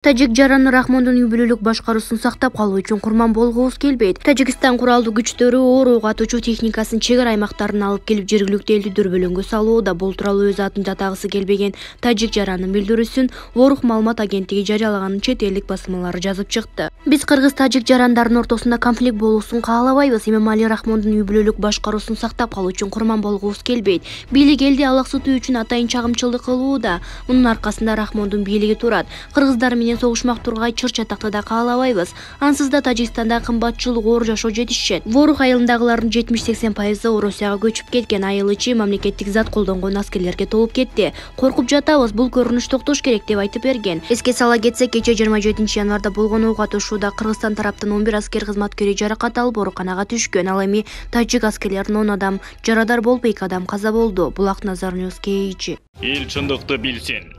Тажик жараны Рахмондун үй-бүлөлүк башкаруусун сактап калуу үчүн курман болгубуз келбейт. Тажикстан куралдуу күчтөрү оор ок атуучу техникасын чек ара аймактарына алып келип жергиликтүү элди дүрбөлөңгө салууда. Бул тууралуу өз атын жатагысы келбеген Тажик жаранын билдирүүсүн Ворух маалымат агенттиги жарыялаган чет элдик басмалары жазып чыкты. Биз кыргыз-тажик жарандардын ортосунда конфликт болуусун каалабайбыз. Эмомали Рахмондун үй-бүлөлүк башкаруусун сактап калуу үчүн курман болгубуз келбейт. Бийлик элди алаксытуу үчүн атайын чагымчылык кылууда. Мунун аркасында Рахмондун бийлиги турат. Кыргыздар менен согушмак тургай чыр-чатакты да каалабайбыз. Ансыз да Тажикстанда кымбатчылык оор жашоо жетишет. Ворух айылындагылардын 70-80% Орусияга көчүп кеткен. Айыл ичи мамлекеттик зат колдонгон аскерлерге толуп кетти. Коркуп жатабыз, бул көрүнүш токтош керек деп айтып берген. Эске сала кетсек, кече 27-январда болгон ок атышууда Кыргызстан тараптан 11 аскер кызматкери жаракат алып ооруканага түшкөн. Ал эми тажик аскерлеринин 10 адам жарадар болуп 2 адам каза болду. Булак Назар Ньюс КХ. Эл чындыкты билсин.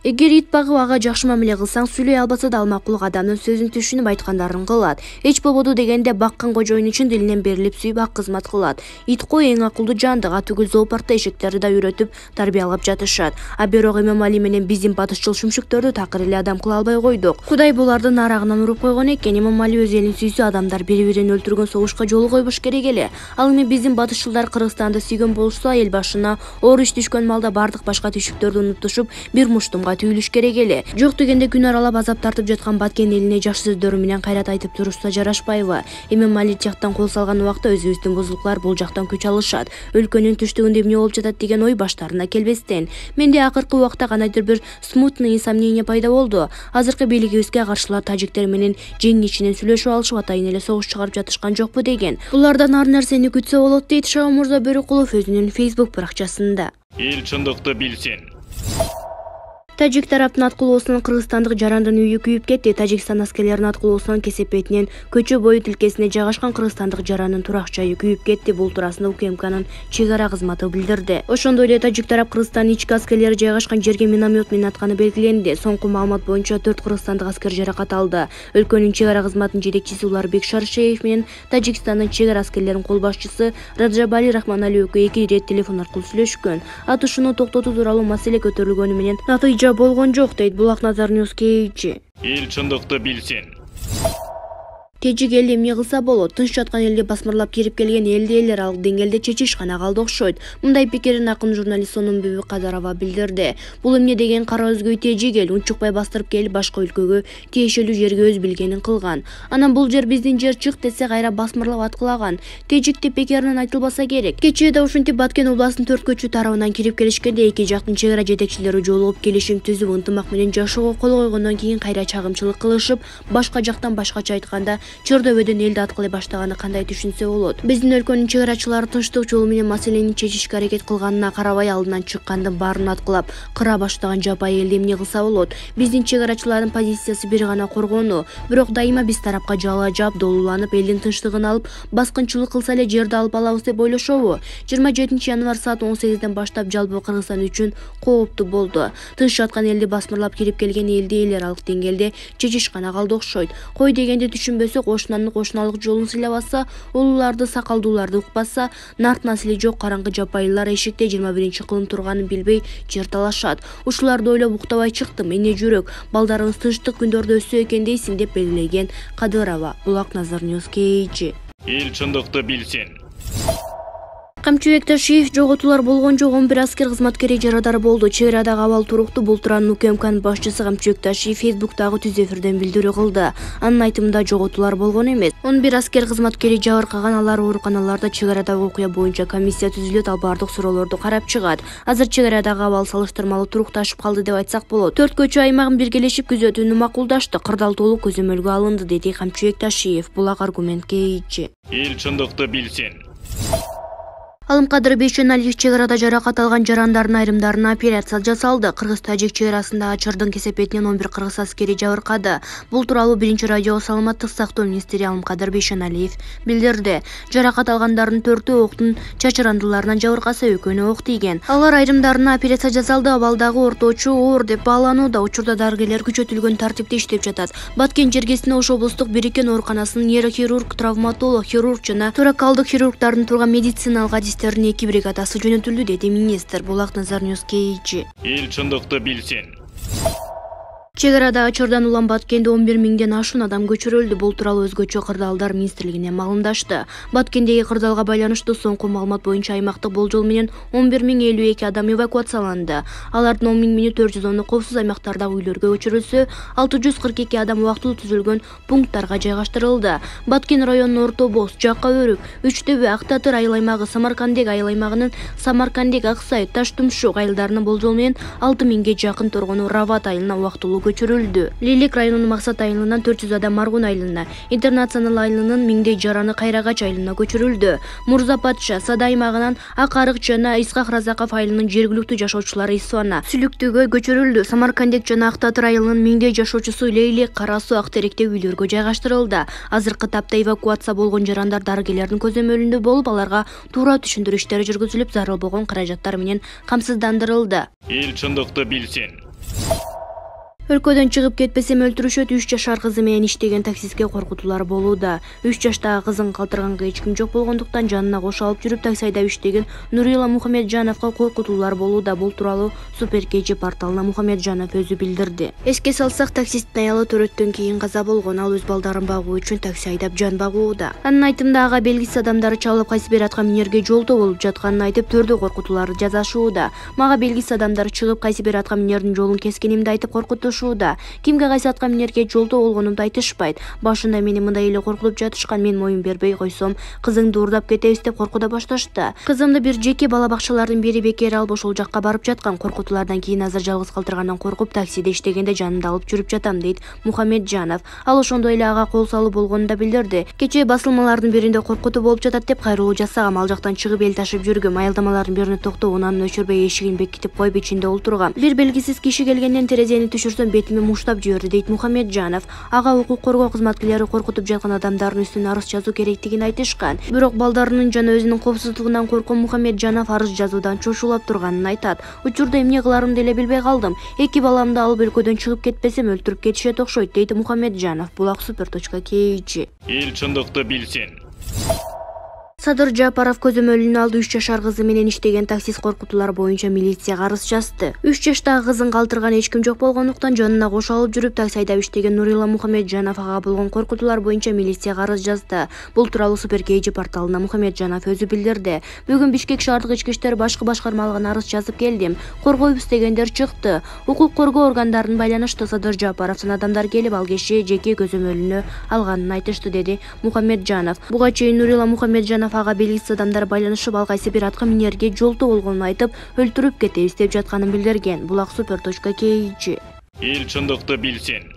Эгер ит багып ага жакшы мамиле кылсаң, сүйлөй албаса да алмакулук адамдын сөзүн түшүнүп айткандарын кылат. Эч болбоду дегенде баккан кожоюн чын дилинен берилип сүйүп ак кызмат кылат. Ит кой эң акылдуу жандык, түгүл зоопаркта эшектерди да үйрөтүп тарбиялап жатышат. А бирок Эмомали менен биздин батышчыл шүмшүктөрдү такыр эле адам кыла албай койдук. Кудай булардын арагынан уруп койгон экен. Эмомали өз элин сүйсө, адамдар бири-бирин өлтүргөн согушка жолу койбош керек эле. Ал эми биздин батышчылдар Кыргызстанды сүйгөн болушса, эл башына оор иш түшкөн малда бардык башка түйшүктөрдү унутушуп, бир муштумга түйүлүш керек эле. Жок дегенде күн аралап азап тартып жаткан Баткен элине жакшы сөздөрү менен кайрат айтып турушса жарашпайбы? Эмомали жактан кол салган убакта өзүбүздүн бузулуклар бул жактан күч алышат. Өлкөнүн түштүгүндө эмне болуп жатат деген ой баштарына келбестен. Менде акыркы убакта кандайдыр бир смутный сомнение пайда болду. Азыркы бийлигибизге каршылар тажиктер менен жең ичинен сүйлөшүп алышып, атайын эле согуш чыгарып жатышкан жокпу деген. Булардан ар нерсени күтсө болот, дейт Шаомурза Бөрүкулов өзүнүн Facebook баракчасында. Эл чындыкты билсин. Тажик тараптын аткылоосунан кыргызстандык жарандын үйү күйүп кетти. Тажикстан аскерлеринин аткылоосунан кесепетинен көчө бою тилкесине жайгашкан кыргызстандык жарандын турак жайы күйүп кетти. Бул туурасында УКМКнын чек ара кызматы билдирди. Ошондой эле тажик тарап Кыргызстандын ички аскерлери жайгашкан жерге миномет менен атканы белгиленди. Соңку маалымат боюнча 4 кыргызстандык аскер жаракат алды. Өлкөнүн чек ара кызматынын жетекчиси Уларбек Шаршеев менен Тажикстандын чек ара аскерлеринин кол башчысы Раджабали Рахманали экөө 2 ирет телефон аркылуу сүйлөшкөн. Атышууну токтотуу тууралуу маселе көтөрүлгөнү менен натыйжа болгон жок, дейт Булак Назар Ньюс КХ. Эл чындыкты билсин. Тежик эл эмне кылса болот? Тынч жаткан элге басмырлап кирип келген элди эл аралык деңгээлде чечиш гана калды окшойт. Мындай пикирин акын журналист Сонунбүбү Кадарова билдирди. Бул эмне деген кара өзгөй тежик эл унчукпай бастырып келип башка өлкөгө тиешелүү жерге өз билгенин кылган. Анан бул жер биздин жер, чык десе кайра басмырлап аткылаган. Тежик деп бекеринен айтылбаса керек. Кечээ да ушинтип Баткен областынын 4 көчү тарабынан кирип келишкенде эки жактын чек ара жетекчилери жолугуп келишим түзүп ынтымак менен жашоого кол койгондон кийин кайра чагымчылык кылышып, башка жактан башкача айтканда Чордобөдөн элди аткылай баштаганы кандай түшүнсө болот. Биздин өлкөнүн чек арачылары тынчтык жолу менен маселени чечишке аракет кылганына карабай, алдынан чыккандын баарын аткылап кыра баштаган жапайы элди эмне кылса болот? Биздин чек арачылардын позициясы бир гана коргонуу. Бирок дайыма биз тарапка жала жап, долууланып, элдин тынчтыгын алып, баскынчылык кылса эле жерди алып алабыз деп ойлошобу? 27-январь саат 18-ден баштап жалпы Кыргызстан үчүн кооптуу болду. Тынч жаткан элди басмырлап кирип келген элди эл аралык деңгээлде чечиш гана калды окшойт. Кой дегенде түшүнбөсө, кошуналык жолун сыйлабаса, улууларды, сакалдууларды укпаса, нарт насили жок караңгы жапайылар эшикте 21-кылым турганын билбей жер талашат. Ушуларды ойлоп уктабай чыктым. Эне жүрөк, балдарыбыз тынчтык күндөрдө өссө экен дейсиң, деп белгилеген Кадырова. Булак Назар Ньюс КХ. Эл чындыкты билсин. Камчыбек Ташиев жоготуулар болгон жок, 11 аскер кызматкери жарадар болду. Чек арадагы абал туруктуу. Бул туураны УКМКнын башчысы Камчыбек Ташиев Фейсбуктагы түз эфирден билдирүү кылды. Анын айтымында жоготуулар болгон эмес. 11 аскер кызматкери жабыркаган, алар ооруканаларда. Чек арадагы окуя боюнча комиссия түзүлөт, ал бардык суроолорду карап чыгат. Азыр чек арадагы абал салыштырмалуу турукташып калды деп айтсак болот. 4 көчө аймагын биргелешип күзөтүүнү макулдашты. Кырдаал толук көзөмөлгө алынды, деди Камчыбек Ташиев. Булак Аргумент КХ. Эл чындыкты билсин. Алымкадыр Бейшеналиев чек арада жаракат алган жарандардын айрымдарына операция жасалды. Кыргыз-тажик чек арасындагы чырдын кесепетинен 11 кыргыз аскери жабыркады. Бул тууралуу биринчи радиого саламаттык сактоо министри Алымкадыр Бейшеналиев билдирди. Жаракат алгандардын 4-өө октун чачырандыларынан жабыркаса, экөөнө ок тийген. Алар айрымдарына операция жасалды. Абалдагы орточу оор деп бааланууда. Учурда дарыгерлер күчөтүлгөн тартипте иштеп жатат. Баткен жергесине Ош облустук бириккен ооруканасынын нейрохирург, травматолог, хирург жана торакалдык хирургдардын турган медициналык адистердин 2 бригадасы жөнөтүлдү, деди министр. Булак Назар Ньюс КХ. Эл чындыкты билсин. Чек арадагы Чордан Улан Баткенде 11 миңден ашуун адам көчүрүлдү. Бул тууралуу өзгөчө кырдаалдар министрлигине маалымдашты. Баткендеги кырдаалга байланыштуу соңку маалымат боюнча аймактык болжол менен 11.052 адам эвакуацияланды. Алардын 10.410 коопсуз аймактардагы үйлөргө көчүрүлсө, 642 адам убактылуу түзүлгөн пункттарга жайгаштырылды. Баткен районунун Орто Боз, Жакка Өрүк, Үчтөбө, Актатыр айыл аймагы, Самаркандек айыл аймагынын Самаркандек, Аксай, Таштумшук айылдарынын болжол менен 6.000ге жакын торгону Рават айылына убактылуу көчүрүлдү. Лилик районунун Максат айылынан 400 адам Маргун айылына, Интернационал айылынын Миңдей жараны Кайрагач айылына көчүрүлдү. Мурза Патша, Сада аймагынан Ак Арык жана Исхак Разаков айылынын жергиликтүү жашоочулары Исвана, Сүлүктүгө көчүрүлдү. Самаркандек жана Актатыр айылынын Миңдей жашоочусу Лейли, Карасуу, Актеректе үйлөргө жайгаштырылды. Азыркы тапта эвакуация болгон жарандар дарыгерлердин көзөмөлүндө болуп, аларга туура түшүндүрүү иштери жүргүзүлүп, зарыл болгон каражаттар менен камсыздандырылды. Эл чындыкты билсин. Өлкөдөн чыгып кетпесем өлтүрүшөт. 3 жашар кызы менен иштеген таксистке коркутуулар болууда. 3 жаштагы кызын калтырганга эч ким жок болгондуктан жанына кошо алып жүрүп такси айдап иштеген Нурила Мухамеджановго коркутуулар болууда. Бул тууралуу Супер KG порталына Мухамеджанов өзү билдирди. Эске салсак, таксисттин аялы төрөттөн кийин каза болгон. Ал өз балдарын багуу үчүн такси айдап жан багууда. Анын айтымында ага белгисиз адамдары чалып кайсы бир атка минерге жолдо болуп жатканын айтып, төрдө коркутууларды жазашууда. Мага белгисиз адамдар чыгып кайсы бир атка минердин жолун кескенимди айтып коркутушууда. Кимге кайсы атка минерге жолдо болгонумду айтышпайт. Башында мени мындай эле коркутуп жатышкан. Мен моюн бербей койсом, кызыңды уурдап кетебиз деп коркута башташты. Кызымды бир жеке бала бакчалардын бири бекер алып ошол жакка барып жаткан. Коркутуулардан кийин азыр жалгыз калтыргандан коркуп таксиде иштегенде жанымда алып жүрүп жатам, дейт Мухамеджанов. Ал ошондой эле ага кол салуу болгонун да билдирди. Кечээ басылмалардын биринде коркутуу болуп жатат деп кайрылуу жасагам. Ал жактан чыгып эл ташып жүргөм. Аялдамалардын бирине токтоп, анан өчүрбөй эшигин бекитип коюп ичинде олтургам. Бир белгисиз киши келгенден терезени түшүрсөм, бетиме муштап жиберди, дейт Мухамеджанов. Ага укук коргоо кызматкерлери коркутуп жаткан адамдардын үстүнө арыз жазуу керектигин айтышкан. Бирок балдарынын жана өзүнүн коопсуздугунан корккон Мухамеджанов арыз жазуудан чочулап турганын айтат. Учурда эмне кыларымды эле билбей калдым. 2 баламды алып өлкөдөн чыгып кетпесем өлтүрүп кетишет окшойт, дейт Мухамеджанов. Булак Super.KG. Эл чындыкты билсин. Садыр Жапаров көзөмөлүнө алды. 3 жашар кызы менен иштеген таксист коркутуулар боюнча милицияга арыз жазды. 3 жаштагы кызын калтырган эч ким жок болгондуктан жанына кошо алып жүрүп такси айдап иштеген Нурила Мухамеджанов ага болгон коркутуулар боюнча милицияга арыз жазды. Бул тууралуу Супер KG порталына Мухамеджанов өзү билдирди. Бүгүн Бишкек шаардык ички иштер башкы башкармалыгына арыз жазып келдим. Коргойбуз дегендер чыкты. Укук коргоо органдарынын байланышты Садыр Жапаровдун адамдар келип, ал киши жеке көзөмөлүнө алганын айтышты, деди Мухамеджанов. Буга чейин Нурила Мухамеджанов ага белгисиз адамдар байланышып, ал кайсы бир атка минерге жолдо болгонун айтып, өлтүрүп кетебиз деп жатканын билдирген. Булак Super.KG. Эл чындыкты билсин.